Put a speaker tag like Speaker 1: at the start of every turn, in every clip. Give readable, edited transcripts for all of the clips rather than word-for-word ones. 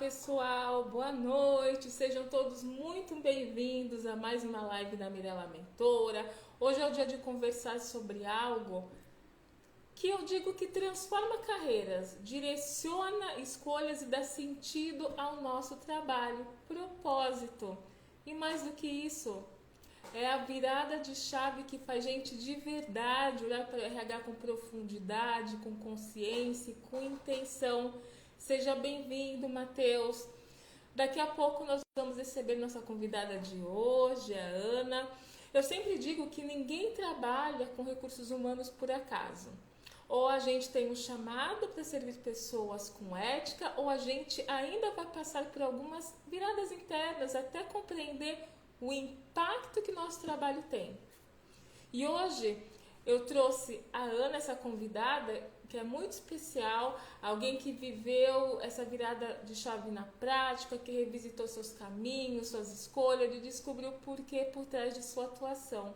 Speaker 1: pessoal, boa noite, sejam todos muito bem-vindos a mais uma live da Mirella Mentora. Hoje é o dia de conversar sobre algo que eu digo que transforma carreiras, direciona escolhas e dá sentido ao nosso trabalho, propósito. E mais do que isso, é a virada de chave que faz gente de verdade olhar para o RH com profundidade, com consciência e com intenção. Seja bem-vindo, Matheus. Daqui a pouco nós vamos receber nossa convidada de hoje, a Ana. Eu sempre digo que ninguém trabalha com recursos humanos por acaso. Ou a gente tem um chamado para servir pessoas com ética, ou a gente ainda vai passar por algumas viradas internas até compreender o impacto que nosso trabalho tem. E hoje eu trouxe a Ana, essa convidada, que é muito especial, alguém que viveu essa virada de chave na prática, que revisitou seus caminhos, suas escolhas e descobriu o porquê por trás de sua atuação.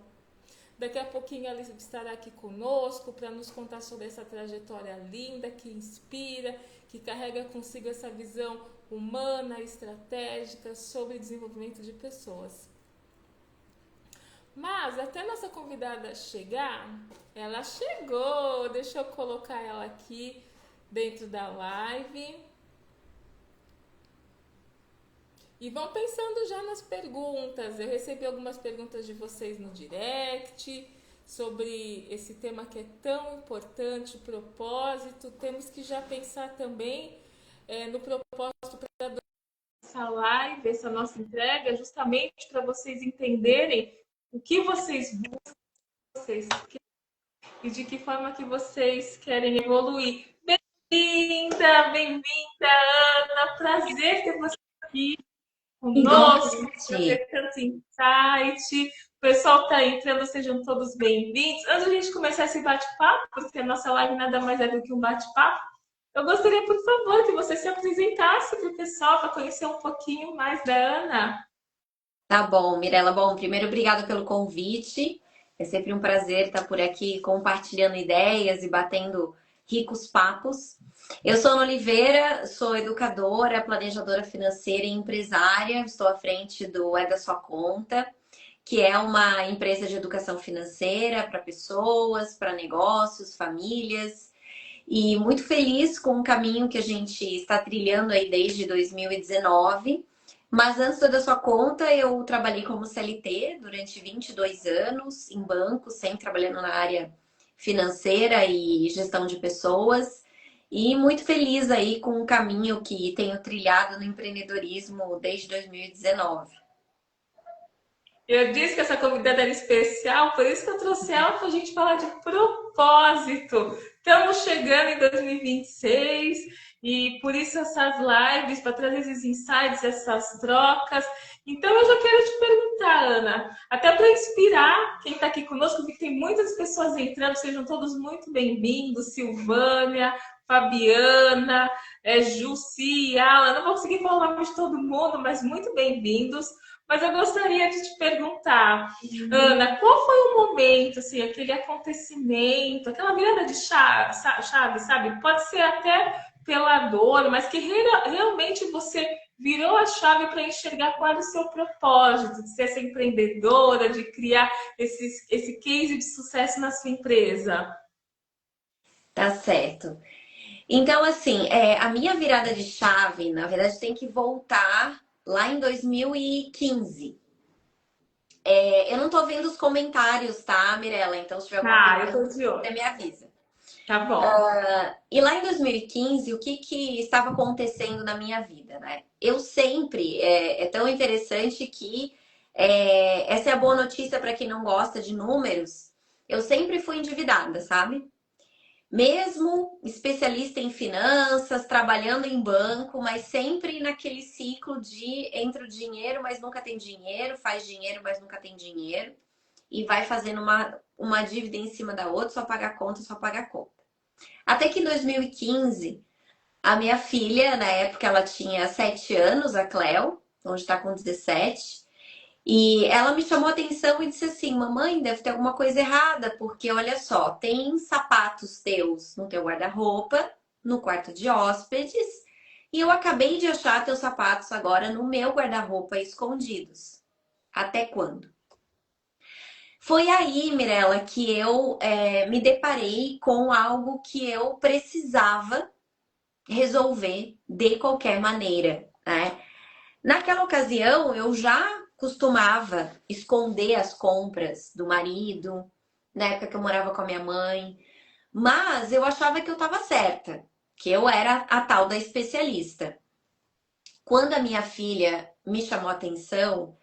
Speaker 1: Daqui a pouquinho ela estará aqui conosco para nos contar sobre essa trajetória linda, que inspira, que carrega consigo essa visão humana, estratégica sobre desenvolvimento de pessoas. Mas até nossa convidada chegar, ela chegou, deixa eu colocar ela aqui dentro da live. E vão pensando já nas perguntas. Eu recebi algumas perguntas de vocês no direct sobre esse tema que é tão importante, o propósito. Temos que já pensar também no propósito para essa live, essa nossa entrega, justamente para vocês entenderem o que vocês buscam, vocês querem, e de que forma que vocês querem evoluir. Bem-vinda, bem-vinda, Ana. Prazer ter você aqui conosco, ter tanto insight. O pessoal está entrando, sejam todos bem-vindos. Antes de a gente começar esse bate-papo, porque a nossa live nada mais é do que um bate-papo, eu gostaria, por favor, que você se apresentasse para o pessoal, para conhecer um pouquinho mais da Ana.
Speaker 2: Tá bom, Mirella. Bom, primeiro, obrigada pelo convite. É sempre um prazer estar por aqui compartilhando ideias e batendo ricos papos. Eu sou Ana Oliveira, sou educadora, planejadora financeira e empresária. Estou à frente do É da Sua Conta, que é uma empresa de educação financeira para pessoas, para negócios, famílias. E muito feliz com o caminho que a gente está trilhando aí desde 2019. Mas antes da sua conta, eu trabalhei como CLT durante 22 anos em banco, sempre trabalhando na área financeira e gestão de pessoas. E muito feliz aí com o caminho que tenho trilhado no empreendedorismo desde 2019.
Speaker 1: Eu disse que essa convidada era especial, por isso que eu trouxe ela para a gente falar de propósito. Estamos chegando em 2026 e por isso essas lives, para trazer esses insights, essas trocas. Então eu já quero te perguntar, Ana, até para inspirar quem está aqui conosco, porque tem muitas pessoas entrando, sejam todos muito bem-vindos, Silvânia, Fabiana, Jussi, Alan, não vou conseguir falar o nome de todo mundo, mas muito bem-vindos. Mas eu gostaria de te perguntar, Ana, qual foi o momento, assim, aquele acontecimento, aquela virada de chave, sabe? Pode ser até pela dor, mas que realmente você virou a chave para enxergar qual era o seu propósito, de ser essa empreendedora, de criar esse case de sucesso na sua empresa.
Speaker 2: Tá certo. Então, assim, a minha virada de chave, na verdade, tem que voltar lá em 2015. Eu não tô vendo os comentários, tá, Mirella? Então, se tiver alguma
Speaker 1: Eu
Speaker 2: pergunta,
Speaker 1: tô de olho.
Speaker 2: você me avisa.
Speaker 1: Tá bom.
Speaker 2: E lá em 2015, o que estava acontecendo na minha vida, né? Eu sempre, é tão interessante que essa é a boa notícia para quem não gosta de números, eu sempre fui endividada, sabe? Mesmo especialista em finanças, trabalhando em banco, mas sempre naquele ciclo de entra o dinheiro, mas nunca tem dinheiro, faz dinheiro, mas nunca tem dinheiro, e vai fazendo uma dívida em cima da outra, só paga a conta, só paga a conta. Até que em 2015, a minha filha, na época ela tinha 7 anos, a Cleo, hoje está com 17, e ela me chamou a atenção e disse assim: mamãe, deve ter alguma coisa errada, porque olha só, tem sapatos teus no teu guarda-roupa, no quarto de hóspedes, e eu acabei de achar teus sapatos agora no meu guarda-roupa escondidos. Até quando? Foi aí, Mirella, que eu me deparei com algo que eu precisava resolver de qualquer maneira, né? Naquela ocasião, eu já costumava esconder as compras do marido, na época que eu morava com a minha mãe, mas eu achava que eu estava certa, que eu era a tal da especialista. Quando a minha filha me chamou a atenção,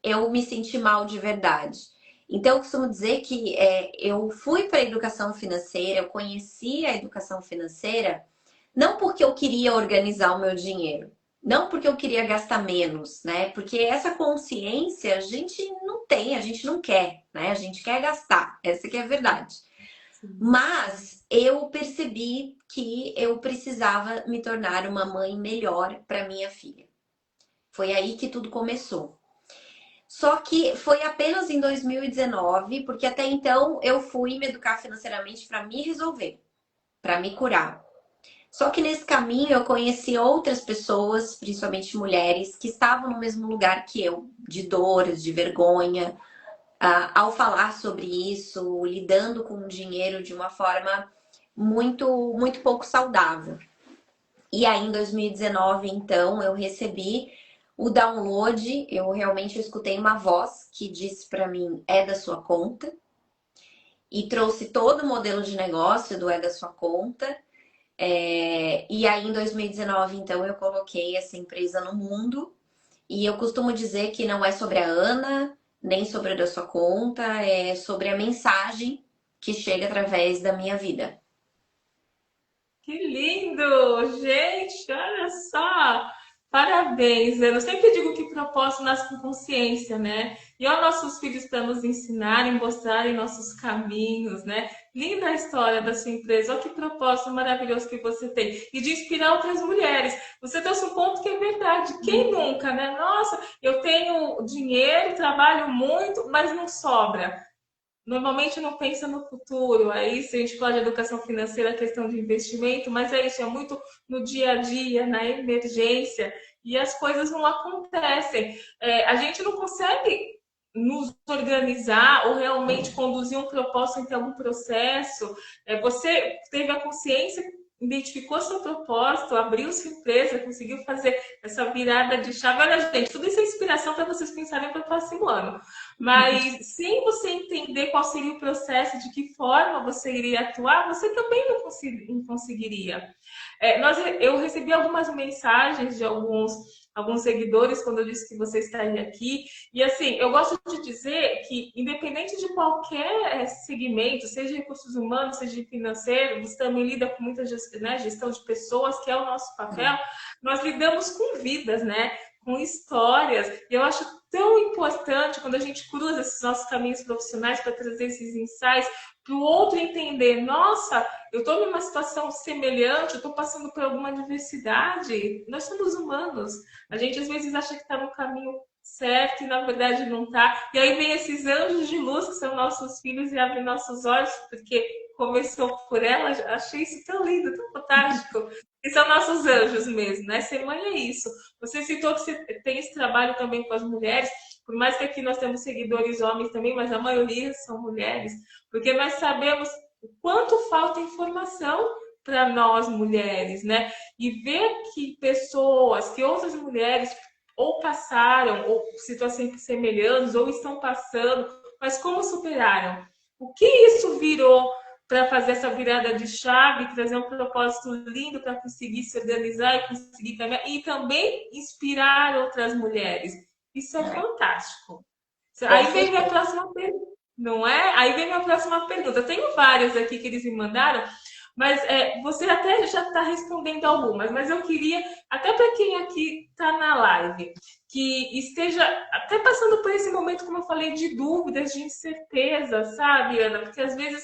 Speaker 2: eu me senti mal de verdade. Então, eu costumo dizer que eu fui para a educação financeira, eu conheci a educação financeira, não porque eu queria organizar o meu dinheiro, não porque eu queria gastar menos, né? Porque essa consciência a gente não tem, a gente não quer, né? A gente quer gastar, essa que é a verdade.
Speaker 1: Sim.
Speaker 2: Mas eu percebi que eu precisava me tornar uma mãe melhor para minha filha. Foi aí que tudo começou. Só que foi apenas em 2019, porque até então eu fui me educar financeiramente para me resolver, para me curar. Só que nesse caminho eu conheci outras pessoas, principalmente mulheres, que estavam no mesmo lugar que eu, de dor, de vergonha, ao falar sobre isso, lidando com o dinheiro de uma forma muito pouco saudável. E aí, em 2019, então, eu recebi o download, eu realmente escutei uma voz que disse para mim, é da sua conta, e trouxe todo o modelo de negócio do é da sua conta. E aí, em 2019, então, eu coloquei essa empresa no mundo. E eu costumo dizer que não é sobre a Ana, nem sobre a da sua conta, é sobre a mensagem que chega através da minha vida.
Speaker 1: Que lindo! Gente, olha só! Parabéns! Eu sempre digo que propósito nasce com consciência, né? E aos nossos filhos para nos ensinarem, mostrarem nossos caminhos, né? Linda a história da sua empresa. Olha que propósito maravilhoso que você tem. E de inspirar outras mulheres. Você trouxe um ponto que é verdade. Quem nunca, né? Nossa, eu tenho dinheiro, trabalho muito, mas não sobra. Normalmente não pensa no futuro, aí se a gente fala de educação financeira, a questão de investimento, mas é isso, é muito no dia a dia, na emergência, e as coisas não acontecem. A gente não consegue nos organizar ou realmente conduzir um propósito em algum processo. Você teve a consciência, identificou seu propósito, abriu sua empresa, conseguiu fazer essa virada de chave. Olha, gente, tudo isso é inspiração para vocês pensarem para o próximo ano. Mas sem você entender qual seria o processo, de que forma você iria atuar, você também não conseguiria. Eu recebi algumas mensagens de alguns seguidores quando eu disse que você estaria aqui. E assim, eu gosto de dizer que, independente de qualquer segmento, seja de recursos humanos, seja de financeiro, você também lida com muita gestão de pessoas, que é o nosso papel, nós lidamos com vidas, né? Com histórias. E eu acho tão importante quando a gente cruza esses nossos caminhos profissionais para trazer esses insights para o outro entender, nossa, eu estou numa situação semelhante, eu estou passando por alguma adversidade. Nós somos humanos. A gente às vezes acha que está no caminho certo e na verdade não está. E aí vem esses anjos de luz que são nossos filhos e abrem nossos olhos, porque começou por ela, achei isso tão lindo, tão fantástico. E são nossos anjos mesmo, né? Ser mãe é isso. Você citou que você tem esse trabalho também com as mulheres, por mais que aqui nós temos seguidores homens também, mas a maioria são mulheres, porque nós sabemos o quanto falta informação para nós mulheres, né? E ver que pessoas, que outras mulheres ou passaram, ou situações semelhantes, ou estão passando, mas como superaram? O que isso virou para fazer essa virada de chave, trazer um propósito lindo para conseguir se organizar e conseguir caminhar, e também inspirar outras mulheres. Isso é fantástico. Aí vem minha próxima pergunta, não é? Aí vem minha próxima pergunta. Eu tenho várias aqui que eles me mandaram, mas você até já está respondendo algumas, mas eu queria, até para quem aqui está na live, que esteja até passando por esse momento, como eu falei, de dúvidas, de incerteza, sabe, Ana? Porque às vezes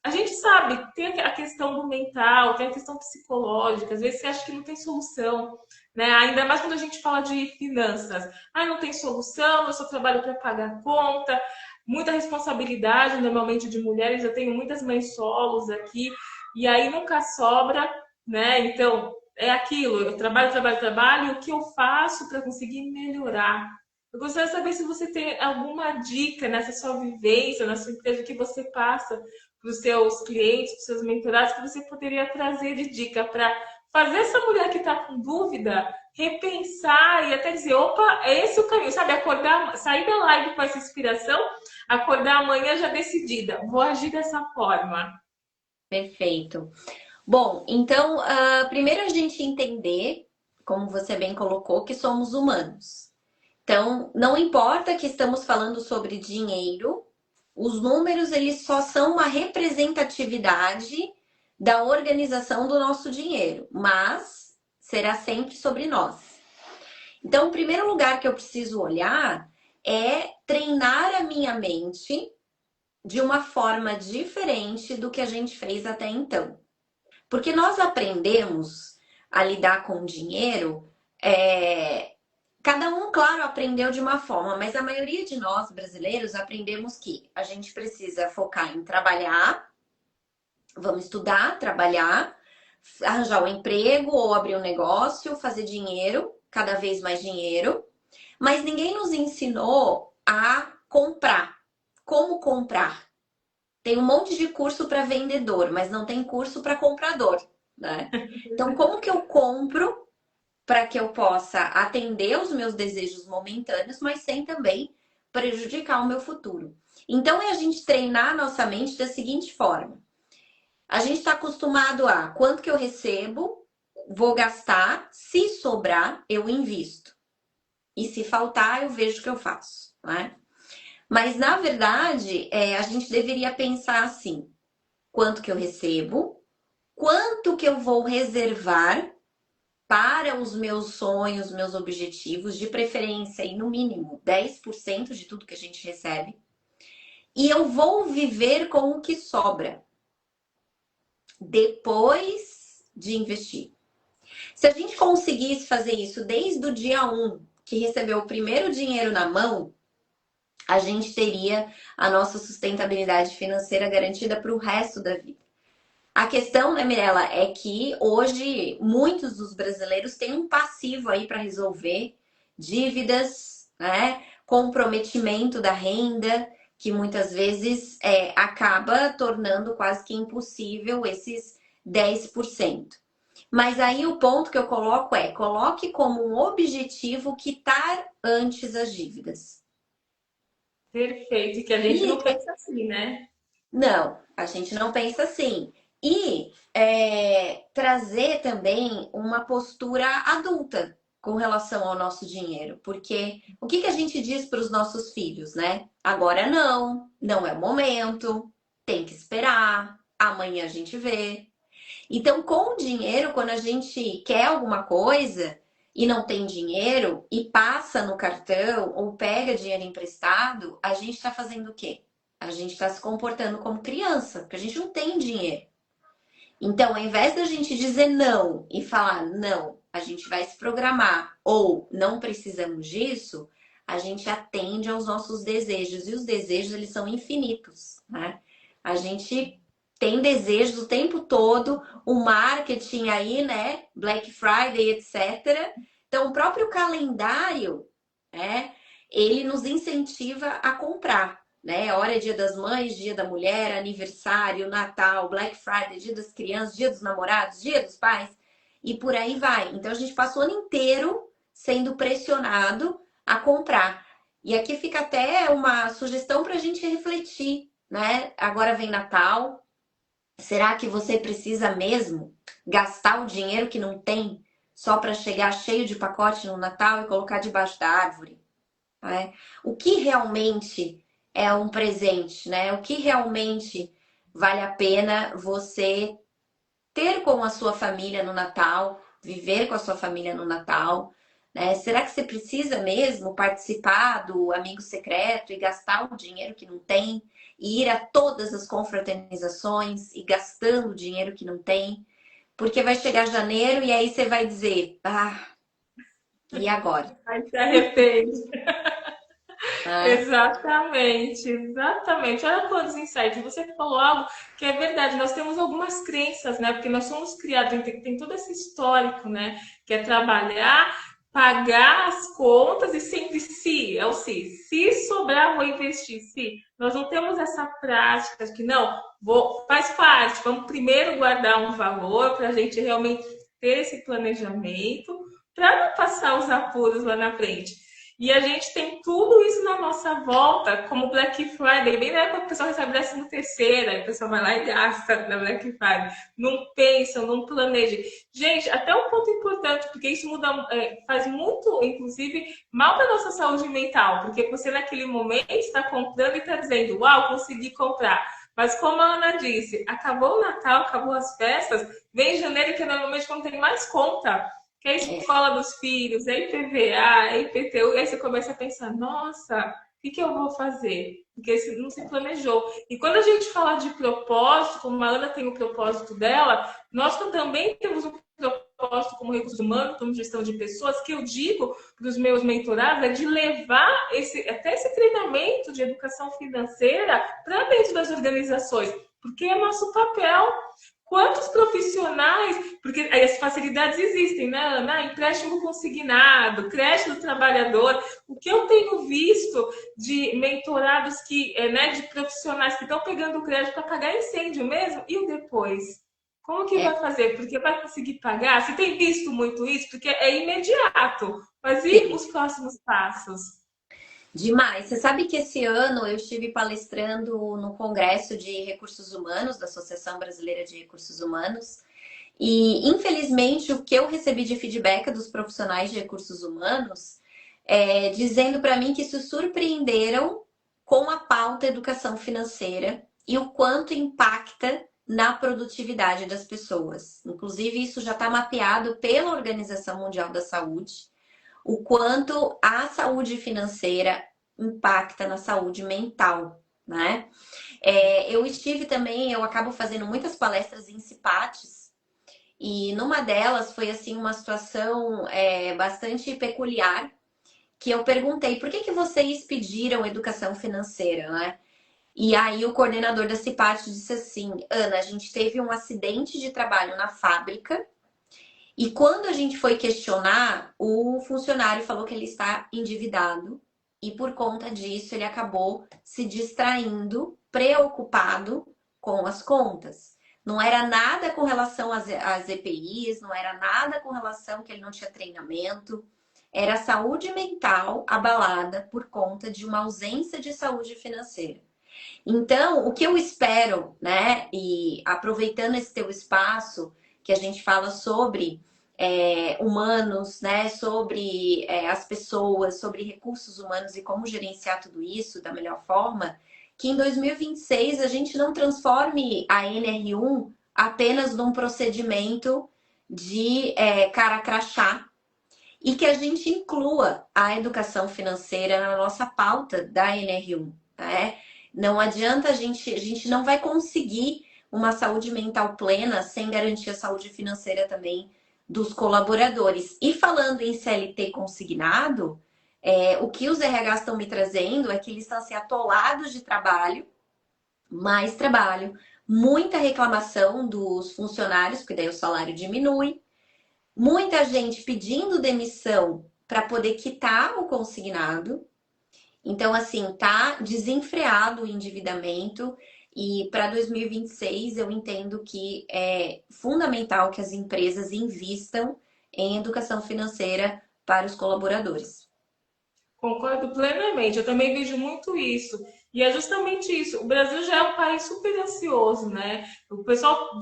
Speaker 1: a gente sabe, tem a questão do mental, tem a questão psicológica, às vezes você acha que não tem solução, né? Ainda mais quando a gente fala de finanças. Ah, não tem solução, eu só trabalho para pagar a conta, muita responsabilidade, normalmente de mulheres, eu tenho muitas mães solos aqui, e aí nunca sobra, né? Então, é aquilo, eu trabalho, trabalho, trabalho, o que eu faço para conseguir melhorar? Eu gostaria de saber se você tem alguma dica nessa sua vivência, na sua empresa, que você passa para os seus clientes, para os seus mentorados, que você poderia trazer de dica para fazer essa mulher que está com dúvida repensar e até dizer, opa, é esse o caminho, sabe? Acordar, sair da live com essa inspiração, acordar amanhã já decidida, vou agir dessa forma.
Speaker 2: Perfeito. Bom, então, primeiro a gente entender, como você bem colocou, que somos humanos. Então, não importa que estamos falando sobre dinheiro, os números eles só são uma representatividade da organização do nosso dinheiro, mas será sempre sobre nós. Então, o primeiro lugar que eu preciso olhar é treinar a minha mente de uma forma diferente do que a gente fez até então. Porque nós aprendemos a lidar com o dinheiro, cada um, claro, aprendeu de uma forma, mas a maioria de nós brasileiros aprendemos que a gente precisa focar em trabalhar, vamos estudar, trabalhar, arranjar um emprego ou abrir um negócio, fazer dinheiro, cada vez mais dinheiro, mas ninguém nos ensinou a comprar. Como comprar? Tem um monte de curso para vendedor, mas não tem curso para comprador, né? Então, como que eu compro para que eu possa atender os meus desejos momentâneos, mas sem também prejudicar o meu futuro? Então, é a gente treinar a nossa mente da seguinte forma. A gente está acostumado a quanto que eu recebo, vou gastar, se sobrar, eu invisto. E se faltar, eu vejo o que eu faço, né? Mas, na verdade, a gente deveria pensar assim: quanto que eu recebo, quanto que eu vou reservar para os meus sonhos, meus objetivos, de preferência e no mínimo 10% de tudo que a gente recebe, e eu vou viver com o que sobra depois de investir. Se a gente conseguisse fazer isso desde o dia 1, que recebeu o primeiro dinheiro na mão, a gente teria a nossa sustentabilidade financeira garantida para o resto da vida. A questão, né, Mirella, é que hoje muitos dos brasileiros têm um passivo aí para resolver, dívidas, né, comprometimento da renda, que muitas vezes acaba tornando quase que impossível esses 10%. Mas aí o ponto que eu coloco coloque como um objetivo quitar antes as dívidas.
Speaker 1: Perfeito, que a gente não pensa assim, né?
Speaker 2: Não, a gente não pensa assim. E trazer também uma postura adulta com relação ao nosso dinheiro. Porque o que a gente diz para os nossos filhos, né? Agora não, não é o momento, tem que esperar, amanhã a gente vê. Então, com o dinheiro, quando a gente quer alguma coisa e não tem dinheiro e passa no cartão ou pega dinheiro emprestado, a gente está fazendo o quê? A gente está se comportando como criança, porque a gente não tem dinheiro. Então, ao invés da gente dizer não e falar não, a gente vai se programar ou não precisamos disso, a gente atende aos nossos desejos. E os desejos, eles são infinitos, né? A gente tem desejos o tempo todo, o marketing aí, né? Black Friday, etc. Então, o próprio calendário, né? Ele nos incentiva a comprar, né? Hora é Dia das Mães, Dia da Mulher, aniversário, Natal, Black Friday, Dia das Crianças, Dia dos Namorados, Dia dos Pais e por aí vai. Então, a gente passa o ano inteiro sendo pressionado a comprar. E aqui fica até uma sugestão para a gente refletir, né? Agora vem Natal. Será que você precisa mesmo gastar o dinheiro que não tem só para chegar cheio de pacote no Natal e colocar debaixo da árvore? Né? O que realmente é um presente, né? O que realmente vale a pena você ter com a sua família no Natal, viver com a sua família no Natal, né? Será que você precisa mesmo participar do amigo secreto e gastar o dinheiro que não tem? E ir a todas as confraternizações e gastando o dinheiro que não tem? Porque vai chegar janeiro e aí você vai dizer, e agora?
Speaker 1: Aí se arrepende.
Speaker 2: né?
Speaker 1: Exatamente, exatamente. Olha quantos insights. Você falou algo que é verdade. Nós temos algumas crenças, né? Porque nós somos criados, tem todo esse histórico, né? Que é trabalhar, pagar as contas e sempre se, é o se. Se sobrar, vou investir. Se. Nós não temos essa prática de que não, faz parte. Vamos primeiro guardar um valor para a gente realmente ter esse planejamento para não passar os apuros lá na frente. E a gente tem tudo isso na nossa volta, como Black Friday, bem na época que o pessoal recebe 13ª, aí o pessoal vai lá e gasta na Black Friday. Não pensam, não planejam. Gente, até um ponto importante, porque isso muda, faz muito, inclusive, mal para a nossa saúde mental, porque você naquele momento está comprando e está dizendo, uau, consegui comprar. Mas como a Ana disse, acabou o Natal, acabou as festas, vem janeiro, que é normalmente quando tem mais conta, que é a escola dos filhos, é IPVA, é IPTU, e aí você começa a pensar, nossa, o que eu vou fazer? Porque não se planejou. E quando a gente fala de propósito, como a Ana tem o propósito dela, nós também temos um propósito como recursos humanos, como gestão de pessoas, que eu digo para os meus mentorados, é de levar até esse treinamento de educação financeira para dentro das organizações, porque é nosso papel. Quantos profissionais, porque aí as facilidades existem, né, Ana? Empréstimo consignado, crédito do trabalhador. O que eu tenho visto de mentorados né, de profissionais que estão pegando crédito para pagar incêndio mesmo, e o depois? Como que vai fazer? Porque vai conseguir pagar? Você tem visto muito isso? Porque é imediato. Mas e
Speaker 2: Sim.
Speaker 1: os próximos passos?
Speaker 2: Demais. Você sabe que esse ano eu estive palestrando no Congresso de Recursos Humanos, da Associação Brasileira de Recursos Humanos, e infelizmente o que eu recebi de feedback dos profissionais de recursos humanos é dizendo para mim que se surpreenderam com a pauta educação financeira e o quanto impacta na produtividade das pessoas. Inclusive, isso já está mapeado pela Organização Mundial da Saúde, o quanto a saúde financeira impacta na saúde mental, né? Eu estive também, eu acabo fazendo muitas palestras em CIPATES, e numa delas foi assim uma situação bastante peculiar, que eu perguntei por que vocês pediram educação financeira, né? E aí o coordenador da CIPATES disse assim, Ana, a gente teve um acidente de trabalho na fábrica, e quando a gente foi questionar, o funcionário falou que ele está endividado e por conta disso ele acabou se distraindo, preocupado com as contas. Não era nada com relação às EPIs, não era nada com relação que ele não tinha treinamento. Era a saúde mental abalada por conta de uma ausência de saúde financeira. Então, o que eu espero, né? E aproveitando esse teu espaço que a gente fala sobre humanos, né? Sobre as pessoas, sobre recursos humanos e como gerenciar tudo isso da melhor forma, que em 2026 a gente não transforme a NR1 apenas num procedimento de cara crachá e que a gente inclua a educação financeira na nossa pauta da NR1, né? Não adianta a gente não vai conseguir uma saúde mental plena sem garantir a saúde financeira também dos colaboradores. E falando em CLT consignado, o que os RH estão me trazendo é que eles estão assim, atolados de trabalho, mais trabalho, muita reclamação dos funcionários, porque daí o salário diminui, muita gente pedindo demissão para poder quitar o consignado. Então, assim, tá desenfreado o endividamento e para 2026 eu entendo que é fundamental que as empresas invistam em educação financeira para os colaboradores.
Speaker 1: Concordo plenamente, eu também vejo muito isso. E é justamente isso. O Brasil já é um país super ansioso, né? O pessoal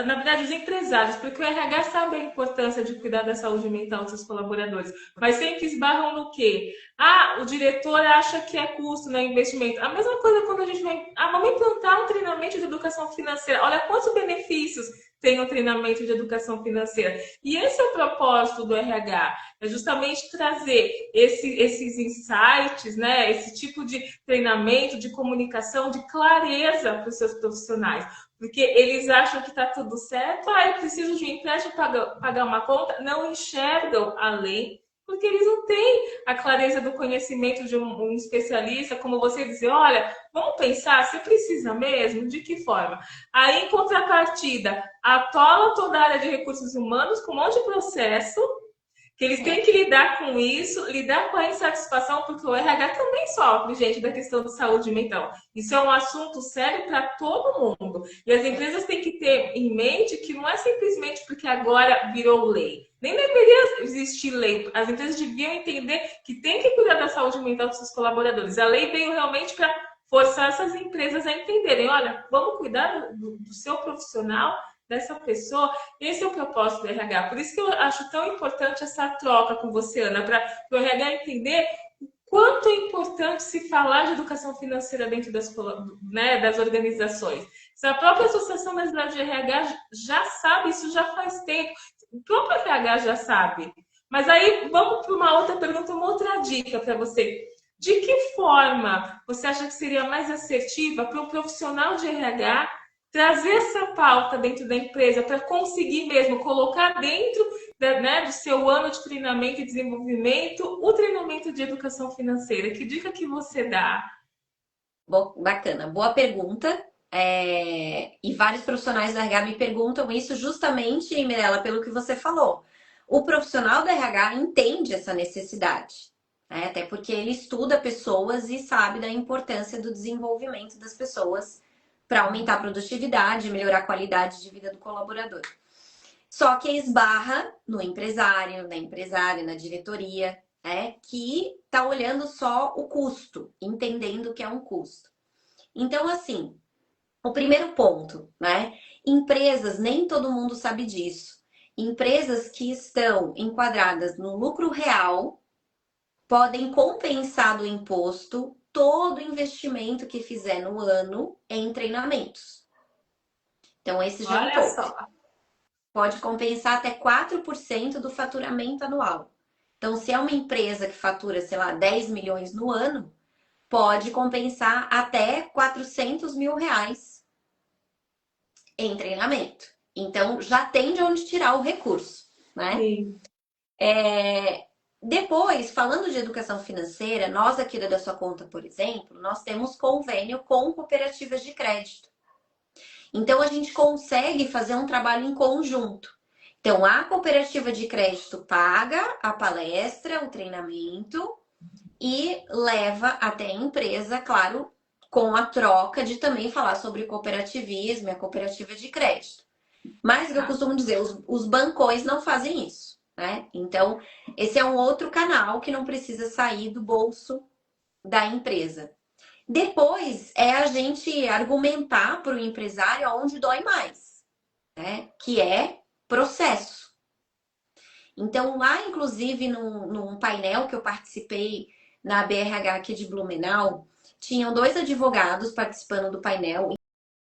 Speaker 1: na verdade, os empresários, porque o RH sabe a importância de cuidar da saúde mental dos seus colaboradores, mas sempre esbarram no quê? Ah, o diretor acha que é custo, né? Investimento. A mesma coisa quando a gente vai. Ah, vamos implantar um treinamento de educação financeira. Olha quantos benefícios tem o treinamento de educação financeira. E esse é o propósito do RH. É justamente trazer esses insights, né? Esse tipo de treinamento, de comunicação, de clareza para os seus profissionais. Porque eles acham que está tudo certo, eu preciso de um empréstimo para pagar uma conta, não enxergam além porque eles não têm a clareza do conhecimento de um especialista, como você dizer, olha, vamos pensar, você precisa mesmo? De que forma? Aí, em contrapartida, atola toda a área de recursos humanos com um monte de processo, que eles têm que lidar com isso, lidar com a insatisfação, porque o RH também sofre, gente, da questão de saúde mental. Isso é um assunto sério para todo mundo. E as empresas têm que ter em mente que não é simplesmente porque agora virou lei. Nem deveria existir lei. As empresas deviam entender que tem que cuidar da saúde mental dos seus colaboradores. A lei veio realmente para forçar essas empresas a entenderem, olha, vamos cuidar do seu profissional, dessa pessoa. Esse é o propósito do RH. Por isso que eu acho tão importante essa troca com você, Ana, para o RH entender o quanto é importante se falar de educação financeira dentro das organizações. Se a própria Associação Brasileira de RH já sabe, isso já faz tempo. O próprio RH já sabe. Mas aí vamos para uma outra pergunta, uma outra dica para você. De que forma você acha que seria mais assertiva para um profissional de RH trazer essa pauta dentro da empresa para conseguir mesmo colocar dentro do seu ano de treinamento e desenvolvimento o treinamento de educação financeira? Que dica que você dá?
Speaker 2: Bacana, boa pergunta. E vários profissionais do RH me perguntam isso justamente, Mirella, pelo que você falou. O profissional do RH entende essa necessidade, né? Até porque ele estuda pessoas e sabe da importância do desenvolvimento das pessoas para aumentar a produtividade, melhorar a qualidade de vida do colaborador. Só que esbarra no empresário, na empresária, na diretoria, que está olhando só o custo, entendendo que é um custo. Então, assim, o primeiro ponto, né? Empresas, nem todo mundo sabe disso. Empresas que estão enquadradas no lucro real podem compensar do imposto todo o investimento que fizer no ano em treinamentos. Então, esse já é um
Speaker 1: Olha
Speaker 2: ponto.
Speaker 1: só.
Speaker 2: Pode compensar até 4% do faturamento anual. Então, se é uma empresa que fatura, sei lá, 10 milhões no ano, pode compensar até 400 mil reais em treinamento. Então, já tem de onde tirar o recurso, né?
Speaker 1: Sim.
Speaker 2: Depois, falando de educação financeira, nós aqui da Sua Conta, por exemplo, nós temos convênio com cooperativas de crédito. Então, a gente consegue fazer um trabalho em conjunto. Então, a cooperativa de crédito paga a palestra, o treinamento e leva até a empresa, claro, com a troca de também falar sobre cooperativismo e a cooperativa de crédito. Mas o que eu costumo dizer, os bancões não fazem isso, né? Então, esse é um outro canal que não precisa sair do bolso da empresa. Depois é a gente argumentar para o empresário onde dói mais, né? Que é processo. Então, lá, inclusive, num painel que eu participei na BRH aqui de Blumenau, tinham 2 advogados participando do painel.